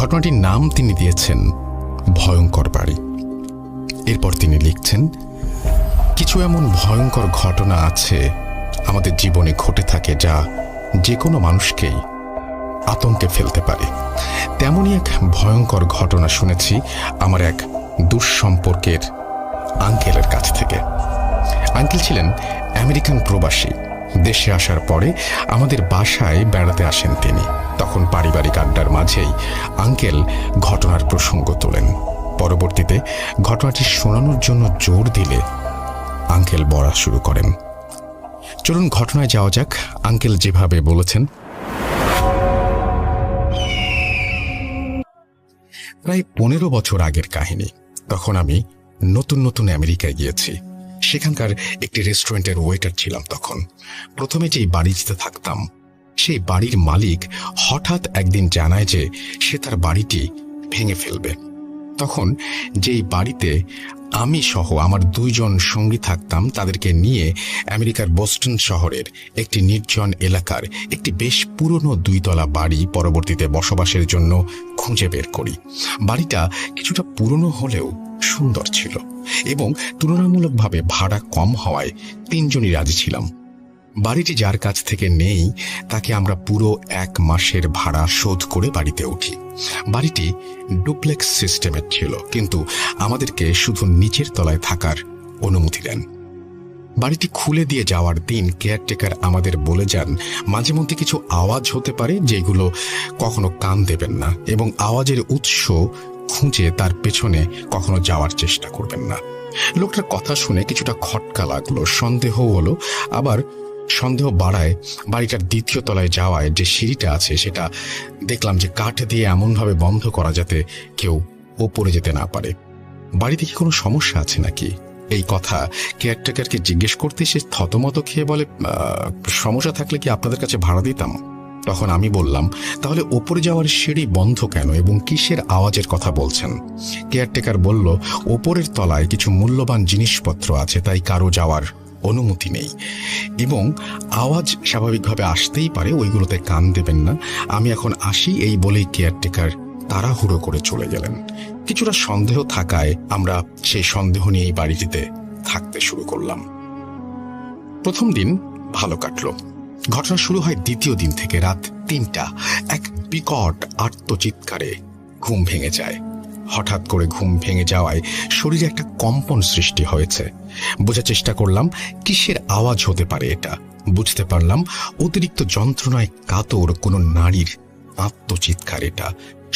ঘটনাটির নাম তিনি দিয়েছেন ভয়ঙ্কর বাড়ি। এরপর তিনি লিখছেন, কিছু এমন ভয়ঙ্কর ঘটনা আছে আমাদের জীবনে ঘটে থাকে যা যে কোনো মানুষকেই আতঙ্কে ফেলতে পারে। তেমনই এক ভয়ঙ্কর ঘটনা শুনেছি আমার এক দুঃসম্পর্কের আঙ্কেলের কাছ থেকে। আঙ্কেল ছিলেন আমেরিকান প্রবাসী। দেশে আসার পরে আমাদের বাসায় বেড়াতে আসেন তিনি। তখন পারিবারিক আড্ডার মাঝেই আঙ্কেল ঘটনার প্রসঙ্গ তোলেন। পরবর্তীতে ঘটনাটি শোনানোর জন্য জোর দিলে আঙ্কেল বলা শুরু করেন। চলুন ঘটনায় যাওয়া যাক। আঙ্কেল যেভাবে বলেছেন, প্রায় 15 বছর আগের কাহিনী। তখন আমি নতুন নতুন আমেরিকায় গিয়েছি। সেখানকার একটি রেস্টুরেন্টের ওয়েটার ছিলাম তখন। প্রথমে যেই বাড়িতে থাকতাম সেই বাড়ির মালিক হঠাৎ একদিন জানায় যে সে তার বাড়িটি ভেঙে ফেলবে। তখন যেই বাড়িতে আমি সহ আমার 2 জন সঙ্গী থাকতাম তাদেরকে নিয়ে আমেরিকার বোস্টন শহরের একটি নির্জন এলাকার একটি বেশ পুরনো 2 তলা বাড়ি পরবর্তীতে বসবাসের জন্য খুঁজে বের করি। বাড়িটা কিছুটা পুরনো হলেও সুন্দর ছিল এবং তুলনামূলকভাবে ভাড়া কম হওয়ায় 3 জনই রাজি ছিলাম। বাড়িটি যার কাছ থেকে নেই তাকে আমরা পুরো 1 মাসের ভাড়া শোধ করে বাড়িতে উঠি। বাড়িটি ডুপ্লেক্স সিস্টেমের ছিল, কিন্তু আমাদেরকে শুধু নিচের তলায় থাকার অনুমতি দেন। বাড়িটি খুলে দিয়ে যাওয়ার দিন কেয়ারটেকার আমাদের বলে যান মাঝে মধ্যে কিছু আওয়াজ হতে পারে যেগুলো কখনো কান দেবেন না এবং আওয়াজের উৎস খুঁজে তার পেছনে কখনো যাওয়ার চেষ্টা করবেন না। লোকটার কথা শুনে কিছুটা খটকা লাগলো, সন্দেহ হলো। আবার সন্দেহ বাড়ায় বাড়িটার 2য় তলায় যাওয়ায় যে সিঁড়িটা আছে সেটা দেখলাম যে কাঠ দিয়ে এমনভাবে বন্ধ করা যাতে কেউ ওপরে যেতে না পারে। বাড়িতে কি কোনো সমস্যা আছে নাকি? এই কথা কেয়ারটেকারকে জিজ্ঞেস করতে সে থতমত খেয়ে বলে, সমস্যা থাকলে কি আপনাদের কাছে ভাড়া দিতাম। তখন আমি বললাম, তাহলে ওপরে যাওয়ার সিঁড়ি বন্ধ কেন এবং কিসের আওয়াজের কথা বলছেন? কেয়ারটেকার বলল, ওপরের তলায় কিছু মূল্যবান জিনিসপত্র আছে, তাই কারো যাওয়ার অনুমতি নেই এবং আওয়াজ স্বাভাবিকভাবে আসতেই পারে, ওইগুলোতে কান দেবেন না। আমি এখন আসি, এই বলেই কেয়ারটেকার তাড়াহুড়ো করে চলে গেলেন। কিছুটা সন্দেহ থাকায় আমরা সেই সন্দেহ নিয়েই বাড়িটিতে থাকতে শুরু করলাম। প্রথম দিন ভালো কাটলো। ঘটনা শুরু হয় 2য় দিন থেকে। রাত 3টা এক বিকট আর্তচিৎকারে ঘুম ভেঙে যায়। হঠাৎ করে ঘুম ভেঙে যাওয়ায় শরীরে একটা কম্পন সৃষ্টি হয়েছে। বোঝার চেষ্টা করলাম কিসের আওয়াজ হতে পারে এটা। বুঝতে পারলাম অতিরিক্ত যন্ত্রণায় কাতর কোনো নারীর আত্মচিৎকার এটা।